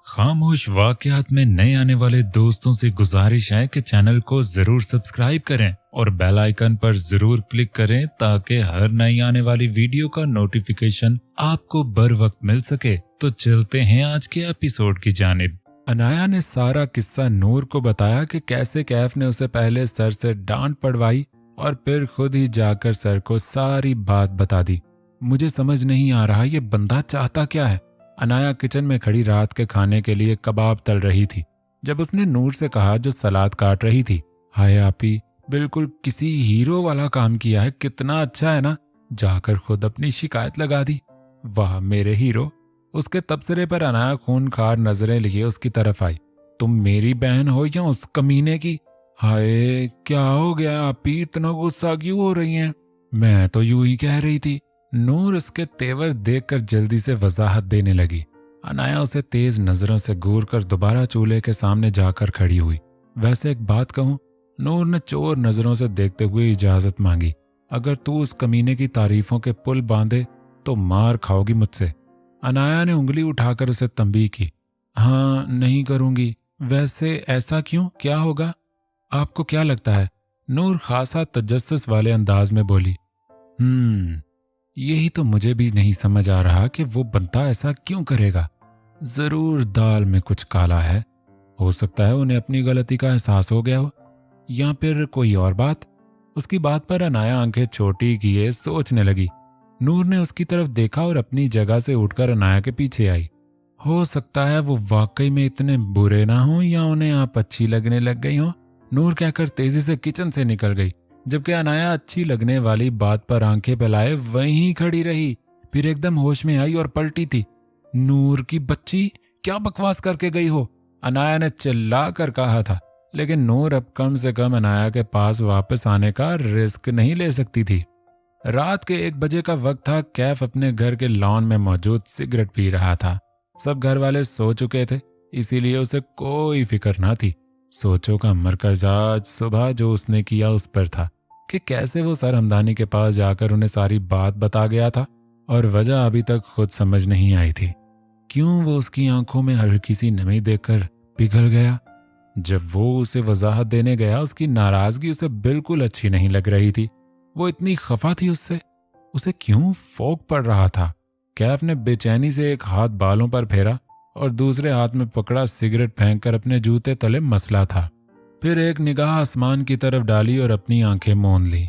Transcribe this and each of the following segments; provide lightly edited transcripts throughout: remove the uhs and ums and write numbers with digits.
खामोश वाकयात में नए आने वाले दोस्तों से गुजारिश है कि चैनल को जरूर सब्सक्राइब करें और बेल आइकन पर जरूर क्लिक करें ताकि हर नई आने वाली वीडियो का नोटिफिकेशन आपको बर वक्त मिल सके। तो चलते हैं आज के एपिसोड की जानिब। अनाया ने सारा किस्सा नूर को बताया कि कैसे कैफ ने उसे पहले सर से डांट पड़वाई और फिर खुद ही जाकर सर को सारी बात बता दी। मुझे समझ नहीं आ रहा ये बंदा चाहता क्या है। अनाया किचन में खड़ी रात के खाने के लिए कबाब तल रही थी जब उसने नूर से कहा जो सलाद काट रही थी, हाय आपी, बिल्कुल किसी हीरो वाला काम किया है, कितना अच्छा है ना। जाकर खुद अपनी शिकायत लगा दी। वाह मेरे हीरो। उसके तबसरे पर अनाया खूनखार नजरें लिए उसकी तरफ आई। तुम मेरी बहन हो या उस कमीने की? हाय क्या हो गया आपी, इतना गुस्सा क्यों हो रही हैं? मैं तो यूं ही कह रही थी। नूर उसके तेवर देखकर जल्दी से वजाहत देने लगी। अनाया उसे तेज नजरों से घूरकर दोबारा चूल्हे के सामने जाकर खड़ी हुई। वैसे एक बात कहूं, नूर ने चोर नजरों से देखते हुए इजाजत मांगी। अगर तू उस कमीने की तारीफों के पुल बांधे तो मार खाओगी मुझसे। अनाया ने उंगली उठाकर उसे तंबीह की। हाँ नहीं करूंगी। वैसे ऐसा क्यों, क्या होगा? आपको क्या लगता है? नूर खासा तजस्सुस वाले अंदाज में बोली। यही तो मुझे भी नहीं समझ आ रहा कि वो बंदा ऐसा क्यों करेगा। जरूर दाल में कुछ काला है। हो सकता है उन्हें अपनी गलती का एहसास हो गया हो, या फिर कोई और बात। उसकी बात पर अनाया आंखें छोटी किए सोचने लगी। नूर ने उसकी तरफ देखा और अपनी जगह से उठकर अनाया के पीछे आई। हो सकता है वो वाकई में इतने बुरे ना हो या उन्हें आप अच्छी लगने लग गई हो, नूर कहकर तेजी से किचन से निकल गई। जबकि अनाया अच्छी लगने वाली बात पर आंखें फैलाए वहीं खड़ी रही। फिर एकदम होश में आई और पलटी थी। नूर की बच्ची, क्या बकवास करके गई हो? अनाया ने चिल्ला कर कहा था। लेकिन नूर अब कम से कम अनाया के पास वापस आने का रिस्क नहीं ले सकती थी। रात के 1 बजे का वक्त था। कैफ अपने घर के लॉन में मौजूद सिगरेट पी रहा था। सब घर वाले सो चुके थे, इसीलिए उसे कोई फिक्र ना थी। सोचों का मरकज आज सुबह जो उसने किया उस पर था कि कैसे वो सर हमदानी के पास जाकर उन्हें सारी बात बता गया था, और वजह अभी तक खुद समझ नहीं आई थी। क्यों वो उसकी आंखों में हल्की सी नमी देखकर पिघल गया। जब वो उसे वजाहत देने गया उसकी नाराजगी उसे बिल्कुल अच्छी नहीं लग रही थी। वो इतनी खफा थी उससे। उसे क्यों फोक पड़ रहा था। कैफ ने बेचैनी से एक हाथ बालों पर फेरा और दूसरे हाथ में पकड़ा सिगरेट फेंक कर अपने जूते तले मसला था। फिर एक निगाह आसमान की तरफ डाली और अपनी आंखें मौन ली।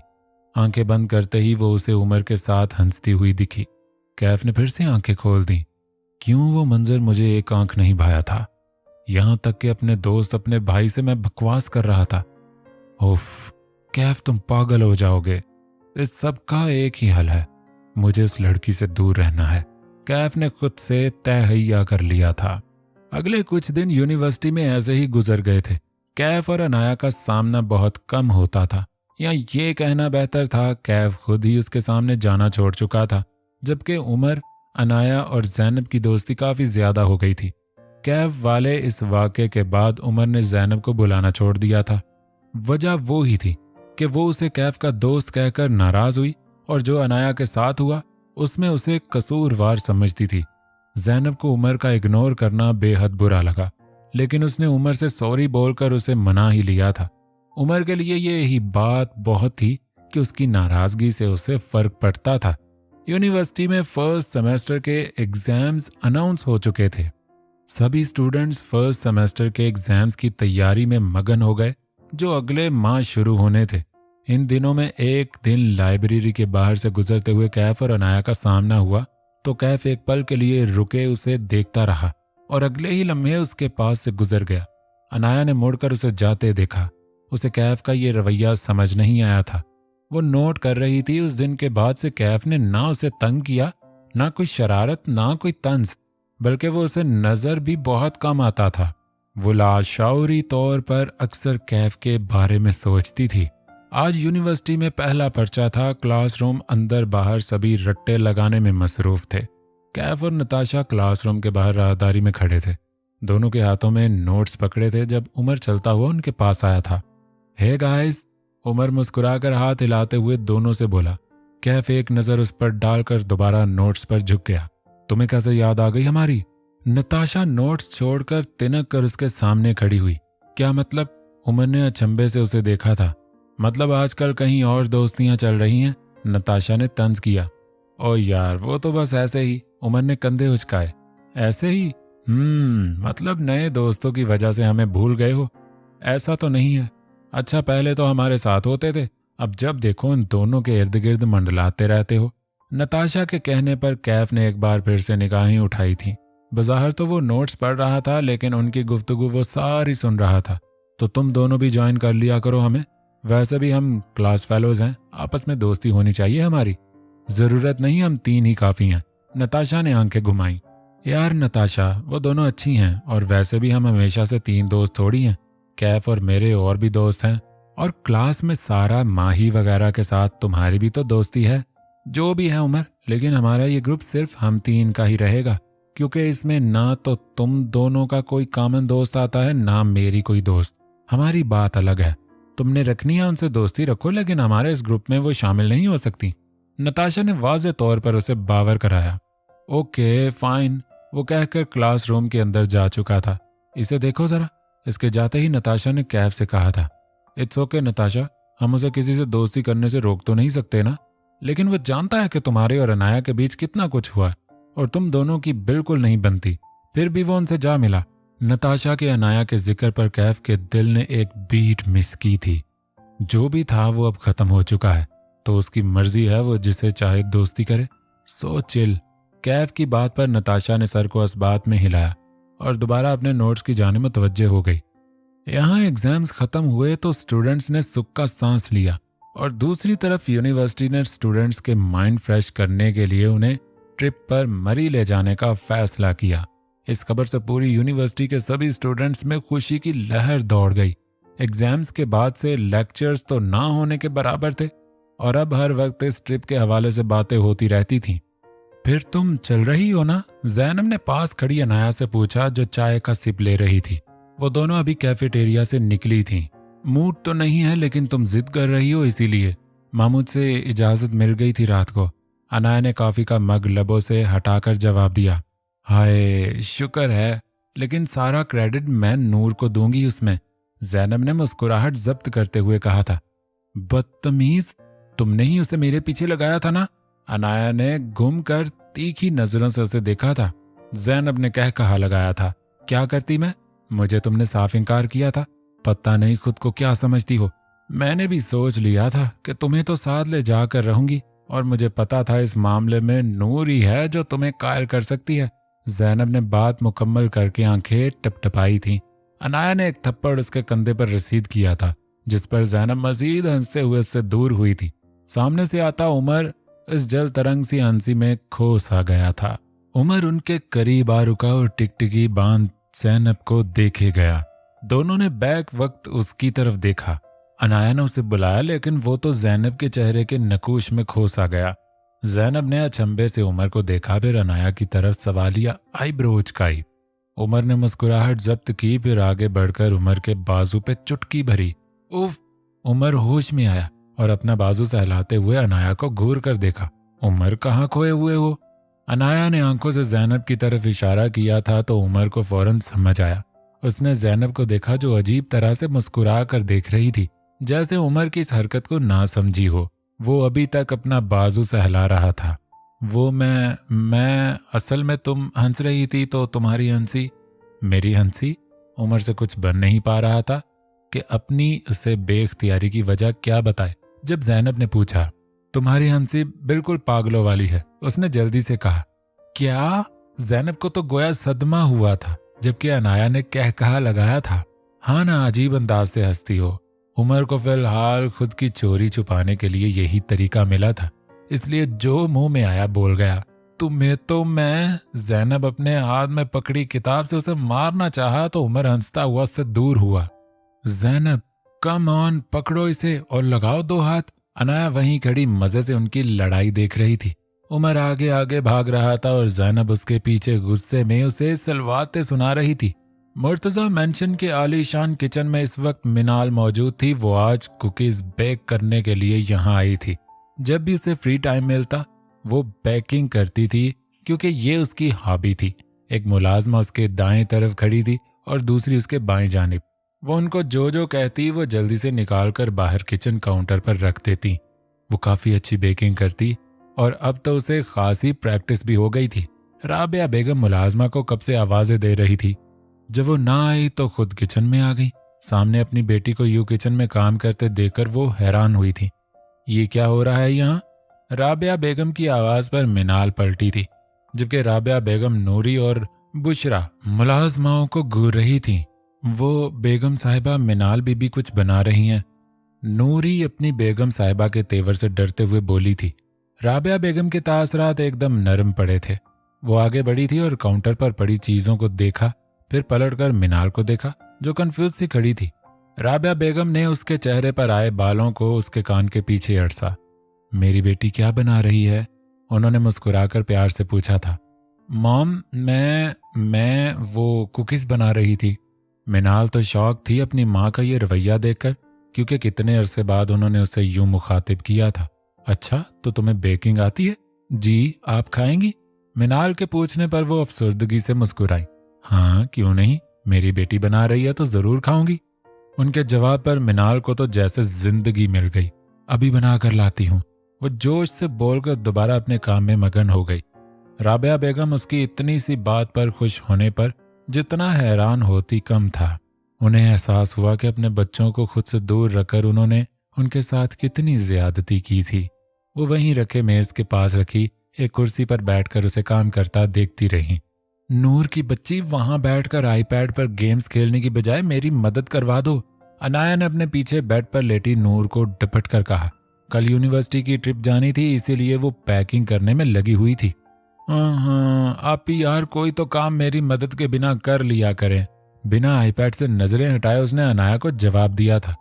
आंखें बंद करते ही वो उसे उमर के साथ हंसती हुई दिखी। कैफ ने फिर से आंखें खोल दी। क्यों वो मंजर मुझे एक आंख नहीं भाया था। यहां तक कि अपने दोस्त अपने भाई से मैं बकवास कर रहा था। उफ कैफ, तुम पागल हो जाओगे। इस सब का एक ही हल है, मुझे उस लड़की से दूर रहना है। कैफ ने खुद से तहैया कर लिया था। अगले कुछ दिन यूनिवर्सिटी में ऐसे ही गुजर गए थे। कैफ और अनाया का सामना बहुत कम होता था, या ये कहना बेहतर था कैफ खुद ही उसके सामने जाना छोड़ चुका था। जबकि उमर, अनाया और जैनब की दोस्ती काफी ज्यादा हो गई थी। कैफ वाले इस वाक़े के बाद उमर ने जैनब को बुलाना छोड़ दिया था। वजह वो ही थी कि वो उसे कैफ का दोस्त कहकर नाराज हुई और जो अनाया के साथ हुआ उसमें उसे कसूरवार समझती थी। जैनब को उमर का इग्नोर करना बेहद बुरा लगा, लेकिन उसने उमर से सॉरी बोलकर उसे मना ही लिया था। उमर के लिए ये ही बात बहुत थी कि उसकी नाराजगी से उसे फर्क पड़ता था। यूनिवर्सिटी में फर्स्ट सेमेस्टर के एग्जाम्स अनाउंस हो चुके थे। सभी स्टूडेंट्स फर्स्ट सेमेस्टर के एग्जाम्स की तैयारी में मगन हो गए जो अगले माह शुरू होने थे। इन दिनों में एक दिन लाइब्रेरी के बाहर से गुजरते हुए कैफ और अनाया का सामना हुआ तो कैफ एक पल के लिए रुके उसे देखता रहा और अगले ही लम्हे उसके पास से गुजर गया। अनाया ने मुड़कर उसे जाते देखा। उसे कैफ का ये रवैया समझ नहीं आया था। वो नोट कर रही थी उस दिन के बाद से कैफ ने ना उसे तंग किया, ना कोई शरारत, ना कोई तंज, बल्कि वो उसे नजर भी बहुत कम आता था। वो लाशऊरी तौर पर अक्सर कैफ के बारे में सोचती थी। आज यूनिवर्सिटी में पहला पर्चा था। क्लासरूम अंदर बाहर सभी रट्टे लगाने में मसरूफ थे। कैफ और नताशा क्लासरूम के बाहर राहदारी में खड़े थे। दोनों के हाथों में नोट्स पकड़े थे जब उमर चलता हुआ उनके पास आया था। हे गाइस, उमर मुस्कुराकर हाथ हिलाते हुए दोनों से बोला। कैफ एक नज़र उस पर डालकर दोबारा नोट्स पर झुक गया। तुम्हें कैसे याद आ गई हमारी? नताशा नोट्स छोड़कर तिनक कर उसके सामने खड़ी हुई। क्या मतलब? उमर ने अचंभे से उसे देखा था। मतलब आजकल कहीं और दोस्तियां चल रही हैं? नताशा ने तंज किया। ओ यार, वो तो बस ऐसे ही। उमर ने कंधे उचकाए। ऐसे ही? मतलब नए दोस्तों की वजह से हमें भूल गए हो? ऐसा तो नहीं है। अच्छा, पहले तो हमारे साथ होते थे, अब जब देखो इन दोनों के इर्द गिर्द मंडलाते रहते हो। नताशा के कहने पर कैफ ने एक बार फिर से निगाहें उठाई थीं। बज़ाहिर तो वो नोट्स पढ़ रहा था, लेकिन उनकी गुफ्तगू वो सारी सुन रहा था। तो तुम दोनों भी ज्वाइन कर लिया करो हमें। वैसे भी हम क्लास फेलोज हैं, आपस में दोस्ती होनी चाहिए हमारी। जरूरत नहीं, हम 3 ही काफी हैं। नताशा ने आंखें घुमाई। यार नताशा, वो दोनों अच्छी हैं, और वैसे भी हम हमेशा से 3 दोस्त थोड़ी हैं। कैफ और मेरे और भी दोस्त हैं, और क्लास में सारा, माही वगैरह के साथ तुम्हारी भी तो दोस्ती है। जो भी है उमर, लेकिन हमारा ये ग्रुप सिर्फ हम 3 का ही रहेगा, क्योंकि इसमें ना तो तुम दोनों का कोई कॉमन दोस्त आता है, ना मेरी कोई दोस्त। हमारी बात अलग है। तुमने रखनी है उनसे दोस्ती रखो, लेकिन हमारे इस ग्रुप में वो शामिल नहीं हो सकती। नताशा ने वाज़े तौर पर उसे बावर कराया। ओके फाइन, वो कहकर क्लासरूम के अंदर जा चुका था। इसे देखो जरा। इसके जाते ही नताशा ने कैफ से कहा था, इट्स ओके नताशा, हम उसे किसी से दोस्ती करने से रोक तो नहीं सकते ना, लेकिन वो जानता है कि तुम्हारे और अनाया के बीच कितना कुछ हुआ और तुम दोनों की बिल्कुल नहीं बनती। फिर भी वो उनसे जा मिला। नताशा के अनाया के जिक्र पर कैफ के दिल ने एक बीट मिस की थी। जो भी था वो अब खत्म हो चुका है, तो उसकी मर्जी है, वो जिसे चाहे दोस्ती करे। So chill. कैफ की बात पर नताशा ने सर को इस बात में हिलाया और दोबारा अपने नोट्स की जाने में तवज्जो हो गई। यहाँ एग्जाम्स खत्म हुए तो स्टूडेंट्स ने सुख का सांस लिया, और दूसरी तरफ यूनिवर्सिटी ने स्टूडेंट्स के माइंड फ्रेश करने के लिए उन्हें ट्रिप पर मरी ले जाने का फैसला किया। इस खबर से पूरी यूनिवर्सिटी के सभी स्टूडेंट्स में खुशी की लहर दौड़ गई। एग्जाम्स के बाद से लेक्चर्स तो ना होने के बराबर थे, और अब हर वक्त इस ट्रिप के हवाले से बातें होती रहती थीं। फिर तुम चल रही हो ना? जैनब ने पास खड़ी अनाया से पूछा, जो चाय का सिप ले रही थी। वो दोनों अभी कैफेटेरिया से निकली थीं। मूड तो नहीं है, लेकिन तुम जिद कर रही हो, इसीलिए। महमूद से इजाजत मिल गई थी रात को। अनाया ने कॉफी का मग लबों से हटाकर जवाब दिया। हाय शुक्र है, लेकिन सारा क्रेडिट मैं नूर को दूंगी उसमें। जैनब ने मुस्कुराहट जब्त करते हुए कहा था। बदतमीज, तुमने ही उसे मेरे पीछे लगाया था ना? अनाया ने घूम कर तीखी नजरों से उसे देखा था। जैनब ने कहा लगाया था। क्या करती मैं? मुझे तुमने साफ इनकार किया था। पता नहीं खुद को क्या समझती हो। मैंने भी सोच लिया था कि तुम्हें तो साथ ले जाकर रहूंगी, और मुझे पता था इस मामले में नूर ही है जो तुम्हें कायल कर सकती है। जैनब ने बात मुकम्मल करके आंखें टपटपाई थीं। अनाया ने एक थप्पड़ उसके कंधे पर रसीद किया था, जिस पर जैनब मजीद हंसते हुए उससे दूर हुई थी। सामने से आता उमर इस जल तरंग सी हंसी में खो सा गया था। उमर उनके करीब आ रुका और टिकटिकी बांध जैनब को देखे गया। दोनों ने बैक वक्त उसकी तरफ देखा। अनाया ने उसे बुलाया, लेकिन वो तो जैनब के चेहरे के नकूश में खो सा गया। जैनब ने अचंभे से उमर को देखा, फिर अनाया की तरफ सवालिया आईब्रो उचकाई। उमर ने मुस्कुराहट जब्त की, फिर आगे बढ़कर उमर के बाजू पे चुटकी भरी। उफ! उमर होश में आया और अपना बाजू सहलाते हुए अनाया को घूर कर देखा। उमर कहाँ खोए हुए हो? अनाया ने आंखों से जैनब की तरफ इशारा किया था, तो उमर को फौरन समझ आया। उसने जैनब को देखा, जो अजीब तरह से मुस्कुरा कर देख रही थी, जैसे उमर की इस हरकत को ना समझी हो। वो अभी तक अपना बाजू सहला रहा था। वो मैं असल में तुम हंस रही थी तो तुम्हारी हंसी मेरी हंसी। उमर से कुछ बन नहीं पा रहा था कि अपनी उसे बेख्तियारी की वजह क्या बताए। जब जैनब ने पूछा, तुम्हारी हंसी बिल्कुल पागलों वाली है, उसने जल्दी से कहा। क्या? जैनब को तो गोया सदमा हुआ था, जबकि अनाया ने कहा लगाया था। हाँ ना, अजीब अंदाज से हंसती हो। उमर को फिलहाल खुद की चोरी छुपाने के लिए यही तरीका मिला था, इसलिए जो मुंह में आया बोल गया। तुम्हें तो मैं। जैनब अपने हाथ में पकड़ी किताब से उसे मारना चाहा, तो उमर हंसता हुआ उससे दूर हुआ। जैनब कम ऑन, पकड़ो इसे और लगाओ 2 हाथ। अनाया वहीं खड़ी मजे से उनकी लड़ाई देख रही थी। उमर आगे आगे भाग रहा था और जैनब उसके पीछे गुस्से में उसे सलवातें सुना रही थी। मुर्तजा मेंशन के आलीशान किचन में इस वक्त मिनाल मौजूद थी। वो आज कुकीज बेक करने के लिए यहाँ आई थी। जब भी उसे फ्री टाइम मिलता वो बेकिंग करती थी, क्योंकि ये उसकी हॉबी थी। एक मुलाजमा उसके दाएं तरफ खड़ी थी और दूसरी उसके बाएं जानिब। वो उनको जो जो कहती वो जल्दी से निकाल कर बाहर किचन काउंटर पर रख देती। वो काफ़ी अच्छी बेकिंग करती और अब तो उसे खासी प्रैक्टिस भी हो गई थी। राबिया बेगम मुलाजमा को कब से आवाज़ें दे रही थी। जब वो ना आई तो खुद किचन में आ गई। सामने अपनी बेटी को यूं किचन में काम करते देखकर वो हैरान हुई थी। ये क्या हो रहा है यहाँ? राबिया बेगम की आवाज़ पर मिनाल पलटी थी, जबकि राबिया बेगम नूरी और बुशरा मुलाजमाओं को घूर रही थी। वो बेगम साहिबा, मिनाल बीबी कुछ बना रही हैं। नूरी अपनी बेगम साहिबा के तेवर से डरते हुए बोली थी। राबिया बेगम के तासरात एकदम नरम पड़े थे। वो आगे बढ़ी थी और काउंटर पर पड़ी चीज़ों को देखा, फिर पलटकर मिनाल को देखा जो कंफ्यूज सी खड़ी थी। राबिया बेगम ने उसके चेहरे पर आए बालों को उसके कान के पीछे अड़सा। मेरी बेटी क्या बना रही है? उन्होंने मुस्कुराकर प्यार से पूछा था। मॉम, मैं वो कुकीज बना रही थी। मिनाल तो शौक थी अपनी माँ का ये रवैया देखकर, क्योंकि कितने अरसे बाद उन्होंने उसे यूं मुखातिब किया था। अच्छा, तो तुम्हें बेकिंग आती है? जी, आप खाएंगी? मिनाल के पूछने पर वो अफसुर्दगी से मुस्कुराई। हाँ, क्यों नहीं, मेरी बेटी बना रही है तो जरूर खाऊंगी। उनके जवाब पर मिनाल को तो जैसे जिंदगी मिल गई। अभी बना कर लाती हूँ, वो जोश से बोलकर दोबारा अपने काम में मगन हो गई। राबिया बेगम उसकी इतनी सी बात पर खुश होने पर जितना हैरान होती कम था। उन्हें एहसास हुआ कि अपने बच्चों को खुद से दूर रखकर उन्होंने उनके साथ कितनी ज्यादती की थी। वो वहीं रखे मेज के पास रखी एक कुर्सी पर बैठकर उसे काम करता देखती रही। नूर की बच्ची, वहां बैठकर आईपैड पर गेम्स खेलने की बजाय मेरी मदद करवा दो। अनाया ने अपने पीछे बेड पर लेटी नूर को डपट कर कहा। कल यूनिवर्सिटी की ट्रिप जानी थी, इसीलिए वो पैकिंग करने में लगी हुई थी। हाँ, आप ही यार कोई तो काम मेरी मदद के बिना कर लिया करें। बिना आईपैड से नजरें हटाए उसने अनाया को जवाब दिया था।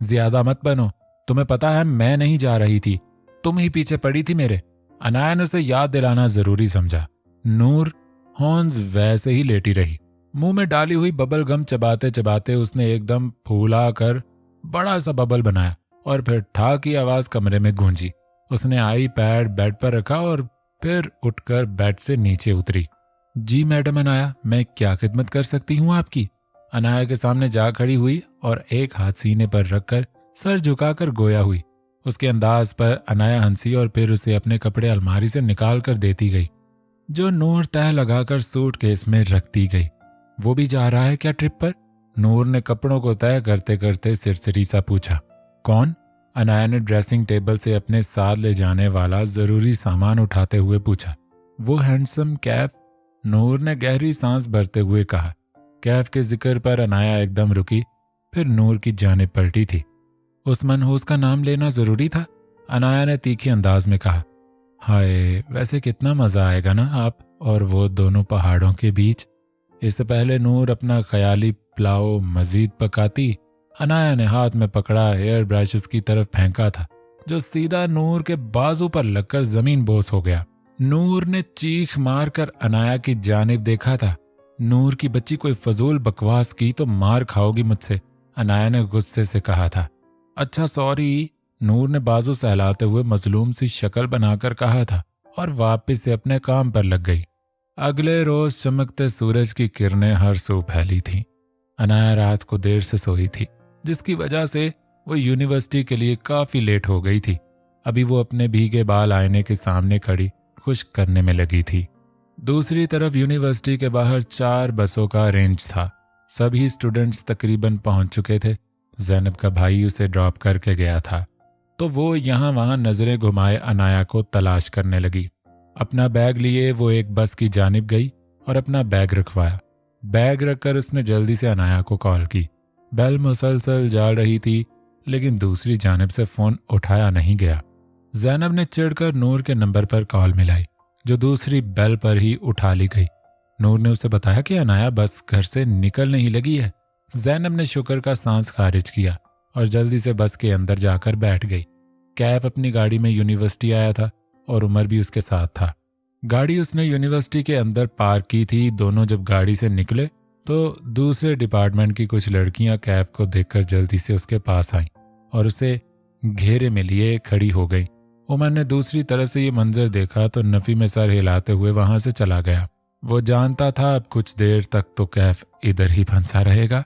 ज्यादा मत बनो, तुम्हें पता है मैं नहीं जा रही थी, तुम ही पीछे पड़ी थी मेरे। अनाया ने उसे याद दिलाना जरूरी समझा। नूर हॉर्न्स वैसे ही लेटी रही। मुंह में डाली हुई बबल गम चबाते चबाते उसने एकदम फूला कर बड़ा सा बबल बनाया और फिर ठा की आवाज कमरे में गूंजी। उसने आईपैड बेड पर रखा और फिर उठकर बेड से नीचे उतरी। जी मैडम अनाया, मैं क्या खिदमत कर सकती हूँ आपकी? अनाया के सामने जा खड़ी हुई और एक हाथ सीने पर रखकर सर झुकाकर गोया हुई। उसके अंदाज पर अनाया हंसी और फिर उसे अपने कपड़े अलमारी से निकाल कर देती गई, जो नूर तह लगाकर सूटकेस में रखती गई। वो भी जा रहा है क्या ट्रिप पर? नूर ने कपड़ों को तय करते करते सिरसिरी सा पूछा। कौन? अनाया ने ड्रेसिंग टेबल से अपने साथ ले जाने वाला जरूरी सामान उठाते हुए पूछा। वो हैंडसम कैफ, नूर ने गहरी सांस भरते हुए कहा। कैफ के जिक्र पर अनाया एकदम रुकी, फिर नूर की जानिब पलटी थी। उस मनहूस का नाम लेना जरूरी था, अनाया ने तीखे अंदाज में कहा। हाय, वैसे कितना मजा आएगा ना आप और वो दोनों पहाड़ों के बीच। इससे पहले नूर अपना ख्याली पुलाव मजीद पकाती, अनाया ने हाथ में पकड़ा हेयर ब्रशेस की तरफ फेंका था, जो सीधा नूर के बाजू पर लगकर जमीन बोस हो गया। नूर ने चीख मारकर अनाया की जानिब देखा था। नूर की बच्ची कोई फजूल बकवास की तो मार खाओगी मुझसे, अनाया ने गुस्से से कहा था। अच्छा सॉरी, नूर ने बाजू सहलाते हुए मजलूम सी शक्ल बनाकर कहा था और वापस से अपने काम पर लग गई। अगले रोज चमकते सूरज की किरणें हर सू फैली थीं। अनाया रात को देर से सोई थी, जिसकी वजह से वो यूनिवर्सिटी के लिए काफी लेट हो गई थी। अभी वो अपने भीगे बाल आईने के सामने खड़ी खुश्क करने में लगी थी। दूसरी तरफ यूनिवर्सिटी के बाहर 4 बसों का अरेंज था। सभी स्टूडेंट्स तकरीबन पहुंच चुके थे। जैनब का भाई उसे ड्रॉप करके गया था, तो वो यहाँ वहाँ नजरें घुमाए अनाया को तलाश करने लगी। अपना बैग लिए वो एक बस की जानिब गई और अपना बैग रखवाया। बैग रखकर उसने जल्दी से अनाया को कॉल की। बेल मुसलसल जाल रही थी, लेकिन दूसरी जानिब से फोन उठाया नहीं गया। जैनब ने चिढ़कर नूर के नंबर पर कॉल मिलाई, जो दूसरी बेल पर ही उठा ली गई। नूर ने उसे बताया कि अनाया बस घर से निकल नहीं लगी है। जैनब ने शुक्र का सांस खारिज किया और जल्दी से बस के अंदर जाकर बैठ गई। कैफ अपनी गाड़ी में यूनिवर्सिटी आया था और उमर भी उसके साथ था। गाड़ी उसने यूनिवर्सिटी के अंदर पार्क की थी। दोनों जब गाड़ी से निकले तो दूसरे डिपार्टमेंट की कुछ लड़कियां कैफ को देखकर जल्दी से उसके पास आईं और उसे घेरे में लिए खड़ी हो गई। उमर ने दूसरी तरफ से ये मंजर देखा तो नफी में सर हिलाते हुए वहां से चला गया। वो जानता था अब कुछ देर तक तो कैफ इधर ही फंसा रहेगा।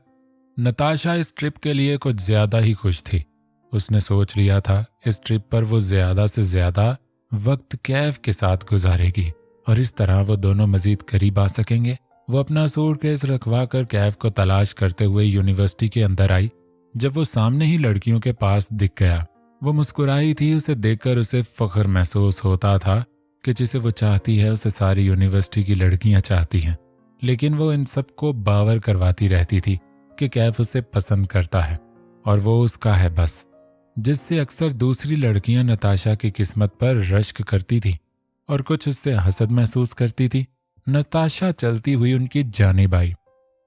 नताशा इस ट्रिप के लिए कुछ ज्यादा ही खुश थी। उसने सोच लिया था इस ट्रिप पर वो ज्यादा से ज्यादा वक्त कैफ के साथ गुजारेगी और इस तरह वो दोनों मजीद करीब आ सकेंगे। वो अपना सूटकेस रखवा कर कैफ को तलाश करते हुए यूनिवर्सिटी के अंदर आई। जब वो सामने ही लड़कियों के पास दिख गया, वो मुस्कुराई थी। उसे देखकर उसे फख्र महसूस होता था कि जिसे वो चाहती है उसे सारी यूनिवर्सिटी की लड़कियां चाहती हैं। लेकिन वो इन सबको बावर करवाती रहती थी कि कैफ उसे पसंद करता है और वो उसका है बस, जिससे अक्सर दूसरी लड़कियां नताशा की किस्मत पर रश्क करती थी और कुछ उससे हसद महसूस करती थी। नताशा चलती हुई उनकी जानिब आई।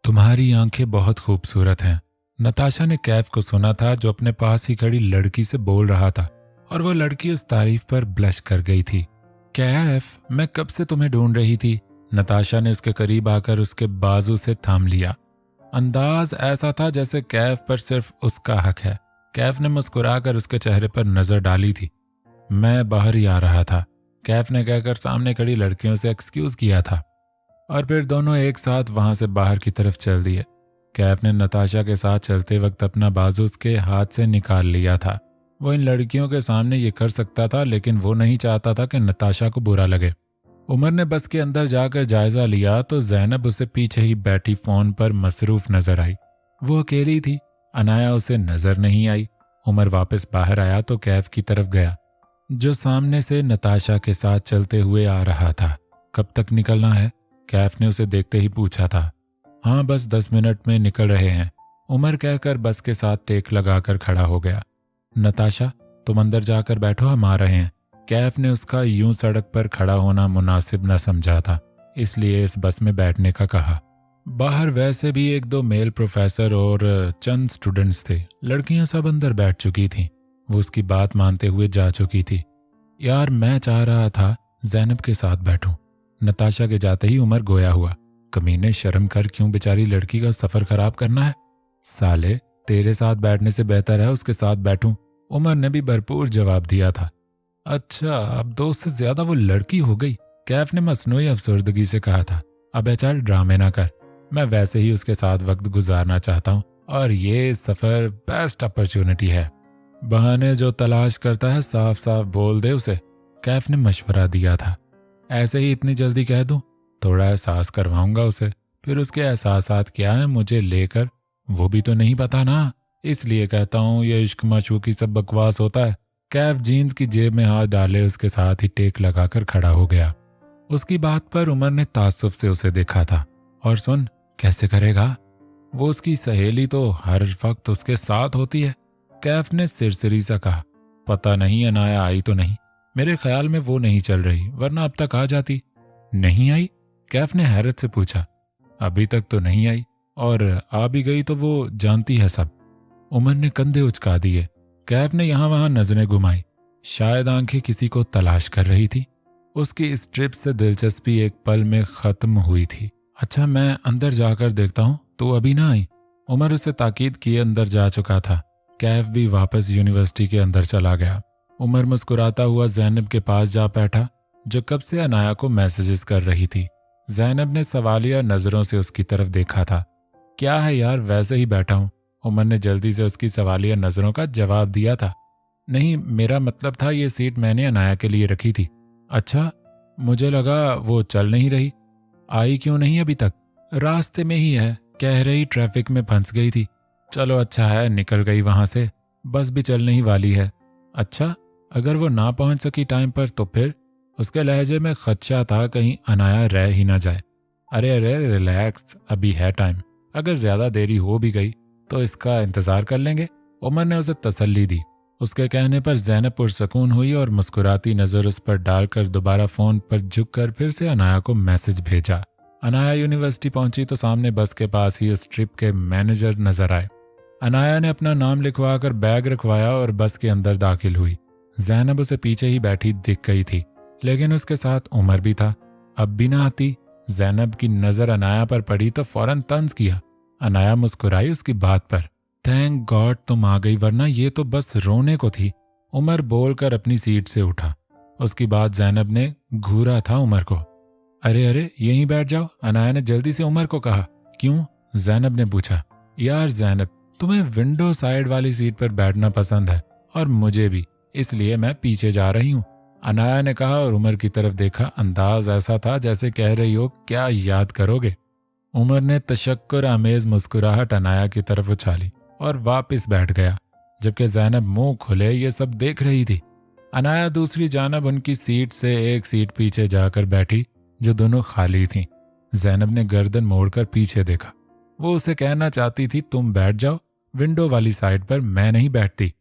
तुम्हारी आंखें बहुत खूबसूरत हैं। नताशा ने कैफ को सुना था जो अपने पास ही खड़ी लड़की से बोल रहा था और वो लड़की उस तारीफ पर ब्लश कर गई थी। कैफ, मैं कब से तुम्हें ढूंढ रही थी। नताशा ने उसके करीब आकर उसके बाजू से थाम लिया। अंदाज ऐसा था जैसे कैफ पर सिर्फ उसका हक है। कैफ ने मुस्कुराकर उसके चेहरे पर नजर डाली थी। मैं बाहर ही आ रहा था, कैफ ने कहकर सामने खड़ी लड़कियों से एक्सक्यूज किया था और फिर दोनों एक साथ वहां से बाहर की तरफ चल दिए। कैफ ने नताशा के साथ चलते वक्त अपना बाजू उसके हाथ से निकाल लिया था। वो इन लड़कियों के सामने ये कर सकता था, लेकिन वो नहीं चाहता था कि नताशा को बुरा लगे। उमर ने बस के अंदर जाकर जायजा लिया तो जैनब उसे पीछे ही बैठी फोन पर मसरूफ नजर आई। वो अकेली थी, अनाया उसे नजर नहीं आई। उमर वापस बाहर आया तो कैफ की तरफ गया जो सामने से नताशा के साथ चलते हुए आ रहा था। कब तक निकलना है? कैफ ने उसे देखते ही पूछा था। हाँ, बस 10 मिनट में निकल रहे हैं, उमर कहकर बस के साथ टेक लगाकर खड़ा हो गया। नताशा, तुम अंदर जाकर बैठो, हम आ रहे हैं। कैफ ने उसका यूं सड़क पर खड़ा होना मुनासिब न समझा था, इसलिए इस बस में बैठने का कहा। बाहर वैसे भी 1-2 मेल प्रोफेसर और चंद स्टूडेंट्स थे। लड़कियां सब अंदर बैठ चुकी थीं। वो उसकी बात मानते हुए जा चुकी थी। यार, मैं चाह रहा था जैनब के साथ बैठूं। नताशा के जाते ही उमर गोया हुआ। कमीने, शर्म कर, क्यों बेचारी लड़की का सफर खराब करना है? साले, तेरे साथ बैठने से बेहतर है उसके साथ बैठूं, उमर ने भी भरपूर जवाब दिया था। अच्छा, अब दोस्त से ज्यादा वो लड़की हो गई, कैफ ने मसनूई अफसरदगी से कहा था। अब चल ड्रामे ना कर, मैं वैसे ही उसके साथ वक्त गुजारना चाहता हूँ और ये सफर बेस्ट अपॉर्चुनिटी है। बहाने जो तलाश करता है साफ साफ बोल दे उसे, कैफ ने मशवरा दिया था। ऐसे ही इतनी जल्दी कह दूं? थोड़ा एहसास करवाऊंगा उसे, फिर उसके एहसासात क्या है मुझे लेकर वो भी तो नहीं पता ना, इसलिए कहता हूँ ये इश्क माशूकी सब बकवास होता है। कैफ जीन्स की जेब में हाथ डाले उसके साथ ही टेक लगाकर खड़ा हो गया। उसकी बात पर उमर ने ताज्जुब से उसे देखा था। और सुन, कैसे करेगा? वो उसकी सहेली तो हर वक्त उसके साथ होती है, कैफ ने सिरसिरी सा कहा। पता नहीं अनाया आई तो नहीं, मेरे ख्याल में वो नहीं चल रही, वरना अब तक आ जाती। नहीं आई? कैफ ने हैरत से पूछा। अभी तक तो नहीं आई, और आ भी गई तो वो जानती है सब। उमर ने कंधे उचका दिए। कैफ ने यहां वहां नजरें घुमाई, शायद आंखें किसी को तलाश कर रही थी। उसकी इस ट्रिप से दिलचस्पी एक पल में खत्म हुई थी। अच्छा, मैं अंदर जाकर देखता हूं, तो अभी ना आई? उमर उसे ताकीद किए अंदर जा चुका था। कैफ भी वापस यूनिवर्सिटी के अंदर चला गया। उमर मुस्कुराता हुआ जैनब के पास जा बैठा जो कब से अनाया को मैसेजेस कर रही थी। जैनब ने सवालिया नजरों से उसकी तरफ देखा था। क्या है यार, वैसे ही बैठा हूं, उमर ने जल्दी से उसकी सवालिया नजरों का जवाब दिया था। नहीं, मेरा मतलब था ये सीट मैंने अनाया के लिए रखी थी। अच्छा, मुझे लगा वो चल नहीं रही। आई क्यों नहीं अभी तक? रास्ते में ही है, कह रही ट्रैफिक में फंस गई थी। चलो अच्छा है, निकल गई वहां से, बस भी चलने ही वाली है। अच्छा, अगर वो ना पहुंच सकी टाइम पर तो फिर? उसके लहजे में खदशा था कहीं अनाया रह ही ना जाए। अरे अरे रिलैक्स, अभी है टाइम, अगर ज्यादा देरी हो भी गई तो इसका इंतजार कर लेंगे, उमर ने उसे तसल्ली दी। उसके कहने पर जैनब पुरसकून हुई और मुस्कुराती नजर उस पर डालकर दोबारा फोन पर झुककर फिर से अनाया को मैसेज भेजा। अनाया यूनिवर्सिटी पहुंची तो सामने बस के पास ही उस ट्रिप के मैनेजर नजर आए। अनाया ने अपना नाम लिखवाकर बैग रखवाया और बस के अंदर दाखिल हुई। जैनब उसे पीछे ही बैठी दिख गई थी, लेकिन उसके साथ उमर भी था। अब भी ना आती? जैनब की नजर अनाया पर पड़ी तो फौरन तंज किया। अनाया मुस्कुराई उसकी बात पर। थैंक गॉड तुम आ गई, वरना ये तो बस रोने को थी, उमर बोलकर अपनी सीट से उठा। उसकी बात जैनब ने घूरा था उमर को। अरे अरे यहीं बैठ जाओ, अनाया ने जल्दी से उमर को कहा। क्यों? जैनब ने पूछा। यार जैनब, तुम्हें विंडो साइड वाली सीट पर बैठना पसंद है और मुझे भी, इसलिए मैं पीछे जा रही हूँ, अनाया ने कहा और उमर की तरफ देखा। अंदाज ऐसा था जैसे कह रही हो क्या याद करोगे। उमर ने तशक्कुर आमेज मुस्कुराहट अनाया की तरफ उछाली और वापस बैठ गया, जबकि जैनब मुंह खुले ये सब देख रही थी। अनाया दूसरी जानब उनकी सीट से एक सीट पीछे जाकर बैठी, जो दोनों खाली थीं। जैनब ने गर्दन मोड़कर पीछे देखा। वो उसे कहना चाहती थी तुम बैठ जाओ विंडो वाली साइड पर, मैं नहीं बैठती,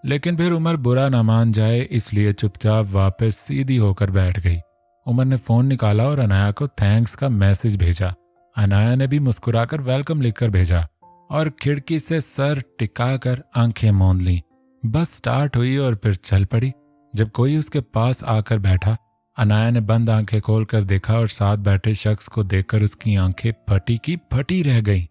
लेकिन फिर उमर बुरा ना मान जाए इसलिए चुपचाप वापस सीधी होकर बैठ गई। उमर ने फोन निकाला और अनाया को थैंक्स का मैसेज भेजा। अनाया ने भी मुस्कुराकर वेलकम लिखकर भेजा और खिड़की से सर टिकाकर आंखें मूंद लीं। बस स्टार्ट हुई और फिर चल पड़ी। जब कोई उसके पास आकर बैठा, अनाया ने बंद आंखें खोलकर देखा और साथ बैठे शख्स को देखकर उसकी आंखें फटी की फटी रह गईं।